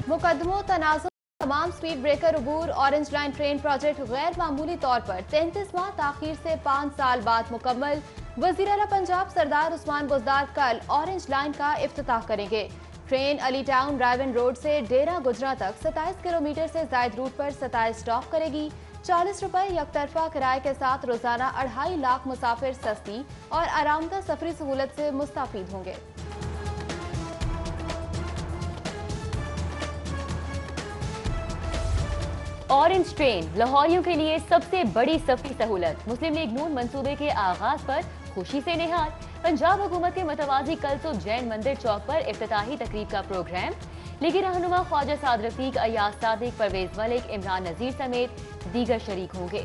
मुकदमों तनाज़ुर तमाम स्पीड ब्रेकर अबूर ऑरेंज लाइन ट्रेन प्रोजेक्ट गैर मामूली तौर पर 33 माह ताखीर से 5 साल बाद मुकम्मल। वज़ीर आला पंजाब सरदार उस्मान बुज़दार कल ऑरेंज लाइन का इफ्तिताह करेंगे। ट्रेन अली टाउन रायवन रोड से डेरा गुजरा तक 27 किलोमीटर से जायद रूट पर 27 स्टॉप करेगी। 40 रुपए यकतरफा किराए के साथ रोजाना 2.5 लाख मुसाफिर सस्ती और आरामदा सफरी सहूलत से मुस्ताफिद होंगे। ऑरेंज ट्रेन लाहौरियों के लिए सबसे बड़ी सफरी सहूलत। मुस्लिम लीग नून मंसूबे के आगाज पर खुशी से निहार। पंजाब हुकूमत के मतवाजी कल तो जैन मंदिर चौक पर इफ्तिताही तकरीब का प्रोग्राम। लीगी रहनुमा ख्वाजा साद रफीक, अयाज सादिक, परवेज मलिक, इमरान नजीर समेत दीगर शरीक होंगे।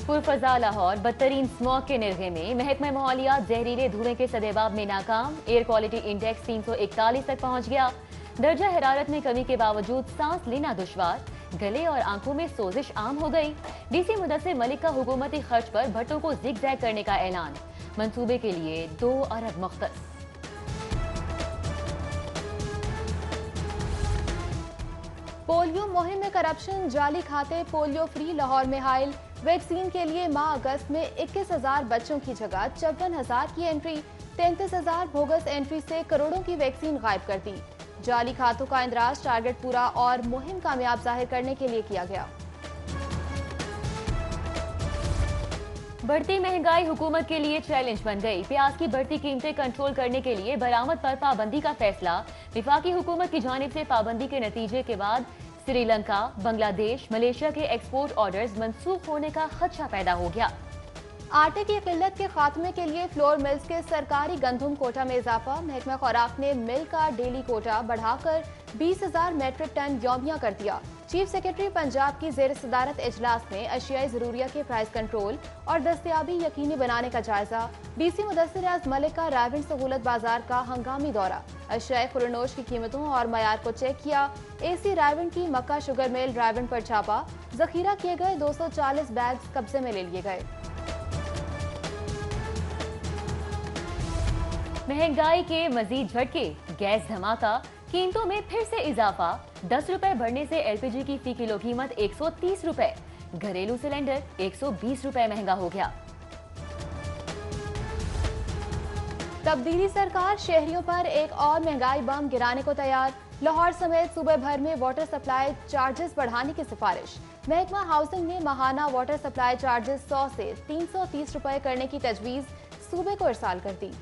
पुरफजा लाहौर बदतरीन स्मॉग के निर्गे में। महकमा माहौलियात जहरीले धुएं के सदेबाब में नाकाम। एयर क्वालिटी इंडेक्स 341 तक पहुंच गया। दर्जा हरारत में कमी के बावजूद सांस लेना दुश्वार। गले और आंखों में सोजिश आम हो गई। डीसी मुदस्सिर मलिक का हुकूमती खर्च पर भट्टों को जिग-जैग करने का ऐलान। मंसूबे के लिए 2 अरब मुख्तस। पोलियो मुहिम में करप्शन, जाली खाते पोलियो फ्री लाहौर में हायल। वैक्सीन के लिए माह अगस्त में 21,000 बच्चों की जगह 54,000 की एंट्री। 33,000 बोगस एंट्री से करोड़ों की वैक्सीन गायब कर दी। जाली खातों का इंदराज टारगेट पूरा और मुहिम कामयाब जाहिर करने के लिए किया गया। बढ़ती महंगाई हुकूमत के लिए चैलेंज बन गई। प्याज की बढ़ती कीमतें कंट्रोल करने के लिए बरामद पर पाबंदी का फैसला। विफाकी हुकूमत की जानिब से पाबंदी के नतीजे के बाद श्रीलंका, बांग्लादेश, मलेशिया के एक्सपोर्ट ऑर्डर्स मंसूख होने का खदशा पैदा हो गया। आटे की किल्लत के खात्मे के लिए फ्लोर मिल्स के सरकारी गंदम कोटा में इजाफा। महकमा खुराक ने मिल का डेली कोटा बढ़ाकर 20,000 मेट्रिक टन यौमिया कर दिया। चीफ सेक्रेटरी पंजाब की जेर सदारत इजलास में अशियाई जरूरिया के प्राइस कंट्रोल और दस्तयाबी यकीनी बनाने का जायजा। डीसी मुदस्सिर मलिक का रायवन सहूलत बाजार का हंगामी दौरा। अशियाई खुरनोश की कीमतों और मयार को चेक किया। एसी रायवन की मक्का शुगर मिल रायवन पर छापा। जखीरा किए गए 240 बैग्स कब्जे में ले लिए गए। महंगाई के मजीद झटके, गैस धमाका, कीमतों में फिर से इजाफा। 10 रुपए बढ़ने से एलपीजी की फी किलो कीमत 130 रुपए। घरेलू सिलेंडर 120 रुपए महंगा हो गया। तब्दीली सरकार शहरियों पर एक और महंगाई बम गिराने को तैयार। लाहौर समेत सूबे भर में वाटर सप्लाई चार्जेस बढ़ाने की सिफारिश। महकमा हाउसिंग ने माहाना वाटर सप्लाई चार्जेस 100 से 330 रुपए करने की तजवीज सूबे को इरसाल कर दी।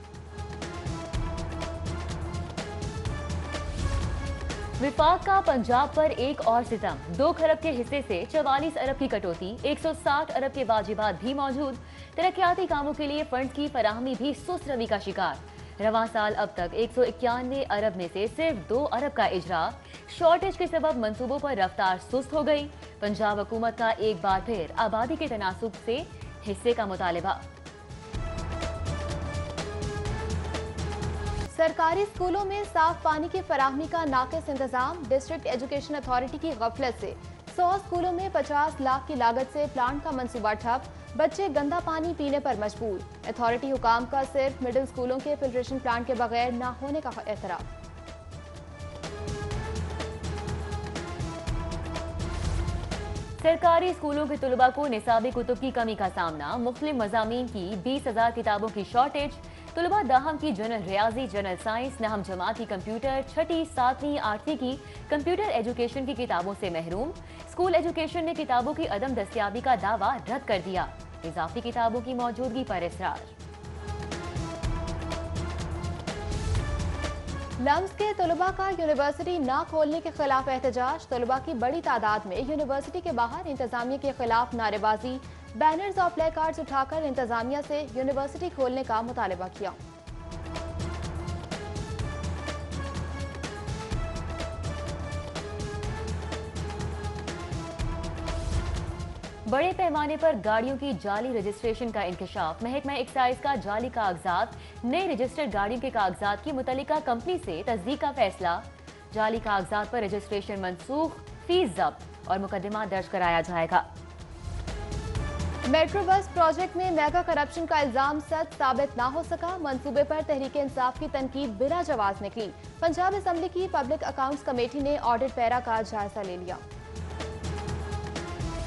विफाक का पंजाब पर एक और सितम। 2 खरब के हिस्से से 44 अरब की कटौती। 160 अरब के वाजिबात भी मौजूद। तरक्याती कामों के लिए फंड की फराहमी भी सुस्त रवि का शिकार। रवां साल अब तक 191 अरब में से सिर्फ 2 अरब का इजरा। शॉर्टेज के सबब मंसूबों पर रफ्तार सुस्त हो गई। पंजाब हुकूमत का एक बार फिर आबादी के तनासुब से हिस्से का मुतालिबा। सरकारी स्कूलों में साफ पानी की फराहमी का नाकिस इंतजाम। डिस्ट्रिक्ट एजुकेशन अथॉरिटी की गफलत से 100 स्कूलों में 50 लाख की लागत से प्लांट का मंसूबा ठप। बच्चे गंदा पानी पीने पर मजबूर। अथॉरिटी हुकाम का सिर्फ मिडिल स्कूलों के फिल्ट्रेशन प्लांट के बगैर न होने का एतराफ। सरकारी स्कूलों के तलबा को निसाबी कुतुब की कमी का सामना। मुख्तलिफ मज़ामीन की 20,000 किताबों की शॉर्टेज। तलबा दाहम की जनरल रियाजी, जनरल साइंस, नहम जमात की कंप्यूटर, 6ठी, 7वीं, 8वीं की कंप्यूटर एजुकेशन की किताबों से महरूम। स्कूल एजुकेशन ने किताबों की अदम दस्तयाबी का दावा रद्द कर दिया। इजाफी किताबों की मौजूदगी पर इसरार। लम्स के तलबा का यूनिवर्सिटी न खोलने के खिलाफ एहतजाज। तलबा की बड़ी तादाद में यूनिवर्सिटी के बाहर इंतजामिया के खिलाफ नारेबाजी। बैनर्स और प्ले कार्ड्स उठाकर इंतजामिया से यूनिवर्सिटी खोलने का मुतालबा किया। बड़े पैमाने पर गाड़ियों की जाली रजिस्ट्रेशन का इंकशाफ। महकमा एक्साइज का जाली कागजात, नए रजिस्टर्ड गाड़ियों के कागजात की मुतल्लिका कंपनी से तस्दीक का फैसला। जाली कागजात पर रजिस्ट्रेशन मनसूख, फीस जब्त और मुकदमा दर्ज कराया जाएगा। मेट्रो बस प्रोजेक्ट में मेगा करप्शन का इल्जाम सच साबित ना हो सका। मंसूबे पर तहरीक इंसाफ की तनकीद बिना जवाब निकली। पंजाब असेंबली की पब्लिक अकाउंट्स कमेटी ने ऑडिट पैरा का जायजा ले लिया।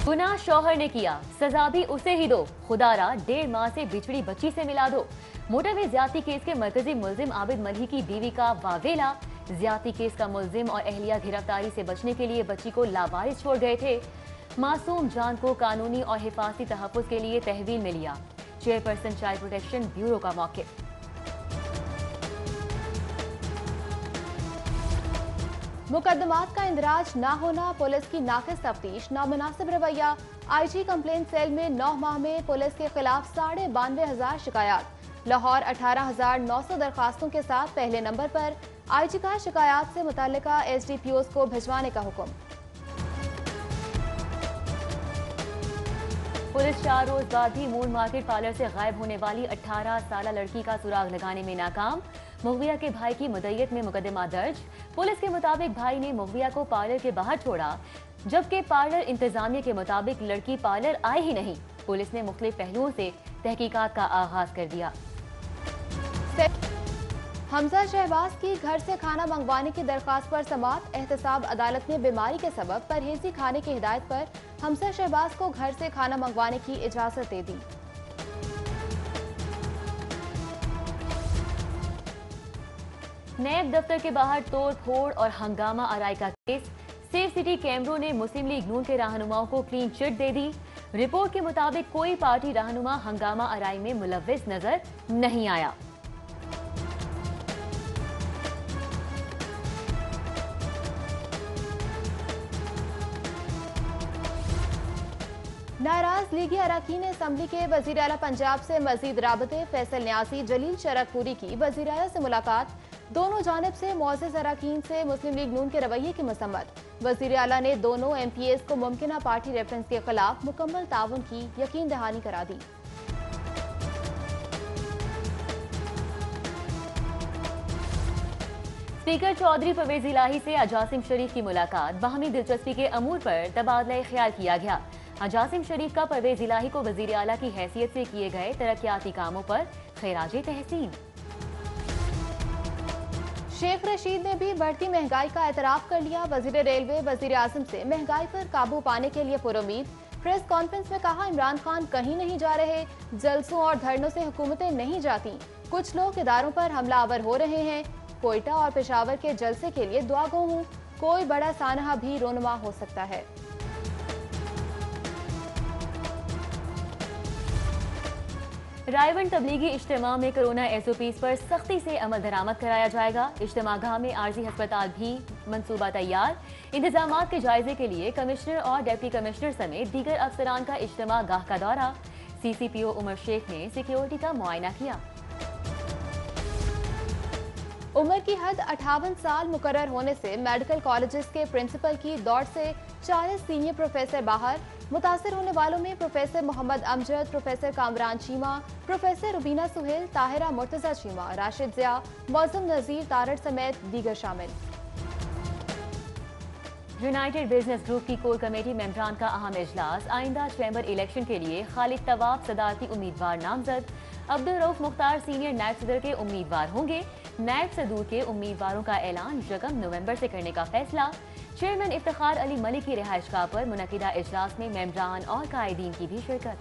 गुनाह शौहर ने किया, सजा भी उसे ही दो। खुदारा 1.5 माह से बिछड़ी बच्ची से मिला दो। मोटरवे ज्यादती केस के मरकजी मुलजिम आबिद मल्ही की बीवी का वावेला। ज्यादती केस का मुलजिम और अहलिया गिरफ्तारी से बचने के लिए बच्ची को लावारिस छोड़ गए थे। मासूम जान को कानूनी और हिफाजती तहफ़्फ़ुज़ के लिए तहवील में लिया। चेयरपर्सन चाइल्ड प्रोटेक्शन ब्यूरो का मौक़िफ़। मुकदमात का इंदराज ना होना, पुलिस की नाकिस तफ्तीश, नामुनासिब रवैया। IG कंप्लेंट सेल में 9 माह में पुलिस के खिलाफ 92,500 शिकायत। लाहौर 18,900 दरखास्तों के साथ पहले नंबर पर। IG का शिकायत से मुतल्लिका SDPOs को भिजवाने का हुक्म। पुलिस 4 रोज बाद भी मून मार्केट पार्लर से गायब होने वाली 18 साला लड़की का सुराग लगाने में नाकाम। मुगविया के भाई की मुद्दईयत में मुकदमा दर्ज। पुलिस के मुताबिक भाई ने मुगविया को पार्लर के बाहर छोड़ा, जबकि पार्लर इंतजामिया के मुताबिक लड़की पार्लर आई ही नहीं। पुलिस ने मुख्तलिफ पहलुओं से तहकीकात का आगाज कर दिया। हमजा शहबाज की घर से खाना मंगवाने की दरखास्त पर समाअत। एहतसाब अदालत ने बीमारी के सबब परहेजी खाने की हिदायत पर हमजा शहबाज को घर से खाना मंगवाने की इजाजत दे दी। नैब दफ्तर के बाहर तोड़ फोड़ और हंगामा आराई का केस। सेफ सिटी कैमरों ने मुस्लिम लीग नून के रहनुमाओं को क्लीन चिट दे दी। रिपोर्ट के मुताबिक कोई पार्टी रहनुमा हंगामा आराई में मुलव्विस नजर नहीं आया। नाराज लीगी अरकान असम्बली के वजीर आला पंजाब से मजीद राबते। फैसल न्यासी, जलील शरकपुरी की वजीर आला से मुलाकात। दोनों जानिब से मुअज़्ज़ज़ अरकान से मुस्लिम लीग नून के रवैये की मसम्मत। वजीर आला ने दोनों MPAs को मुमकिना पार्टी रेफरेंस के खिलाफ मुकम्मल ताउन की यकीन दहानी करा दी। स्पीकर चौधरी परवेज इलाही से अजासिम शरीफ की मुलाकात। बाहमी दिलचस्पी के अमूर पर तबादला ख्याल किया गया। अजासिम शरीफ का परवेज इलाही को वजीर आला की हैसियत से किए गए तरक्याती कामों पर खैराज तहसीन। शेख रशीद ने भी बढ़ती महंगाई का एतराफ कर लिया। वजीर रेलवे वजीर आजम से महंगाई पर काबू पाने के लिए पुरुमीद। प्रेस कॉन्फ्रेंस में कहा, इमरान खान कहीं नहीं जा रहे, जलसों और धरनों से हुकूमतें नहीं जाती। कुछ लोग इदारों पर हमलावर हो रहे हैं। कोयटा और पेशावर के जलसे के लिए दुआ गो हूँ, कोई बड़ा सानहा भी रोनुमा हो सकता है। रायवन तबलीगी इज्तिमा में कोरोना SOPs पर सख्ती से अमल दरामद कराया जाएगा। इज्तिमा गाह में आर्जी अस्पताल भी मंसूबा तैयार। इंतजामात के जायजे के लिए कमिश्नर और डिप्टी कमिश्नर समेत दीगर अफसरान का इज्तिमा गाह का दौरा। CCPO उमर शेख ने सिक्योरिटी का मुआयना किया। उम्र की हद 58 साल मुकर्रर होने से मेडिकल कॉलेजेस के प्रिंसिपल की दौड़ से 40 सीनियर प्रोफेसर बाहर। मुतासर होने वालों में professor Mohammad Amjad, professor Kamran Cheema, professor Rubina Suhail, Tahira Murtaza Cheema, Rashid Zia, Mausam Nazir Tarar समेत दीगर शामिल। यूनाइटेड बिजनेस ग्रुप की कोर कमेटी मेंबरान का अहम इजलास। आइंदा चैम्बर इलेक्शन के लिए खालिद तवाब सदारती उम्मीदवार नामजद। अब्दुल रऊफ मुख्तार सीनियर नायब सदर के उम्मीदवार होंगे। नायब सदूर के उम्मीदवारों का ऐलान 1 नवंबर से करने का फैसला। चेयरमैन इफ्तिखार अली मलिक की रिहाइशगाह पर मुनक्किदा इजलास में मेंबरान और कायदीन की भी शिरकत।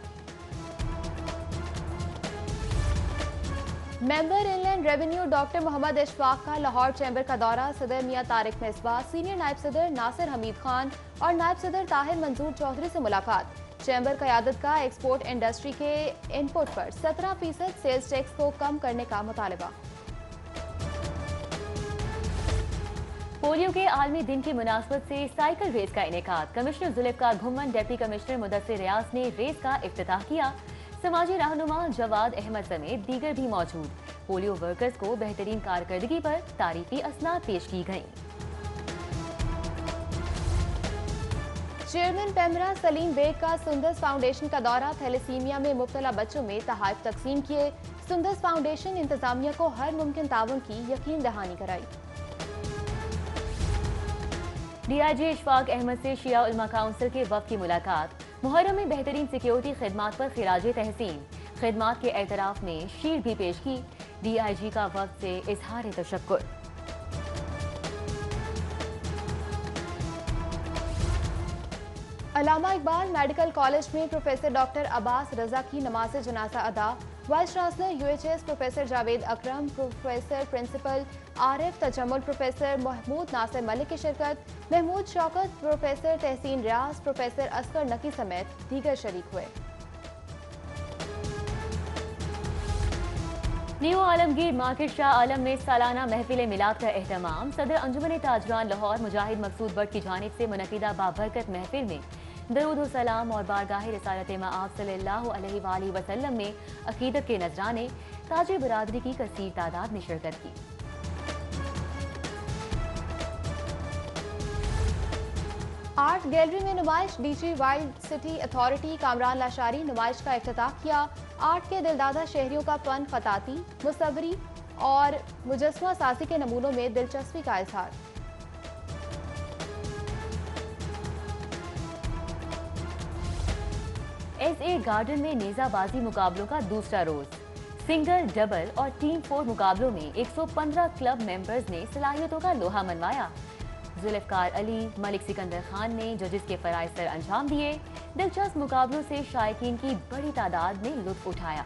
Member inland revenue doctor Mohammad Ishfaq का लाहौर चैम्बर का दौरा। सदर मियां तारिक मिसबा, सीनियर नायब सदर नासिर हमीद खान और नायब सदर ताहिर मंजूर चौधरी से मुलाकात। चैम्बर क़यादत का एक्सपोर्ट इंडस्ट्री के इनपुट पर 17% सेल्स टैक्स को कम करने का मुतालबा। पोलियो के आलमी दिन की मुनासबत से साइकिल रेस का इनेकाद। Commissioner Zulfiqar Ghumman, deputy commissioner Mudassir Riaz ने रेस का इफ्तिताह किया। समाजी रहनुमा जवाद अहमद समेत दीगर भी मौजूद। पोलियो वर्कर्स को बेहतरीन कारकर्दगी पर तारीफी असनाद पेश की गयी। चेयरमैन पेमरा सलीम बेग का सुंदस फाउंडेशन का दौरा। थैलेसीमिया में मुब्तला बच्चों में तोहफे तकसीम किए। सुंदस फाउंडेशन इंतजामिया को हर मुमकिन ताउन की यकीन दहानी कराई। DIG इशफाक अहमद से शिया उलमा काउंसिल के वफ़द की मुलाकात। मुहर्रम में बेहतरीन सिक्योरिटी खिदमात पर खिराजे तहसीन। खिदमात के एतराफ में शील्ड भी पेश की। DIG का वक्त से इजहार तशक्कुर। अल्लामा इकबाल मेडिकल कॉलेज में प्रोफेसर डॉक्टर अब्बास रजा की नमाज जनाजा अदा। Vice chancellor UHS professor Javed Akram, professor principal Arif Tajammul, professor Mahmood Nasir Malik की शिरकत। महमूद शौकत, प्रोफेसर तहसीन रियाज, प्रोफेसर असगर नकी समेत दीगर शरीक हुए। न्यू आलमगीर मार्केट शाह आलम में सालाना महफिल मिलाद का एहतमाम। सदर अंजुमन ताजरान लाहौर मुजाहिद मकसूद भट्ट की जानिब से मुनक़िदा बाबरकत महफिल में दरूद सलाम और बारगाह रिसालत मआब सल्लल्लाहु अलैहि वसल्लम में अकीदत के नजराने। ताजे बरादरी की कसीर तादाद ने शिरकत की। आर्ट गैलरी में नुमाइश। DG wild city authority Kamran Lashari नुमाइश का इफ्तिताह किया। आर्ट के दिलदादा शहरियों का फन, खताती, मुसव्वरी और मुजस्समा साजी के नमूनों में दिलचस्पी का इजहार। SA गार्डन में नेजाबाजी मुकाबलों का दूसरा रोज। सिंगल, डबल और टीम 4 मुकाबलों में 115 क्लब मेंबर्स ने सलाहियतों का लोहा मनवाया। जुल्फकार अली, मलिक सिकंदर खान ने जजेस के फराइज सर अंजाम दिए। दिलचस्प मुकाबलों से शायकीन की बड़ी तादाद ने लुत्फ उठाया।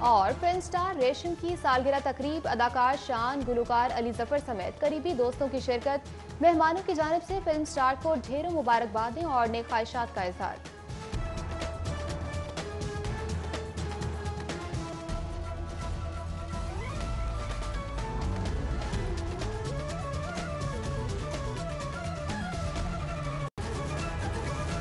और फिल्म स्टार रेशम की सालगिरह तकरीब। अदाकार शान, गुलकार अली जफर समेत करीबी दोस्तों की शिरकत। मेहमानों की जानिब से फिल्म स्टार को ढेरों मुबारकबादें और नेक ख्वाहिशात का इजहार।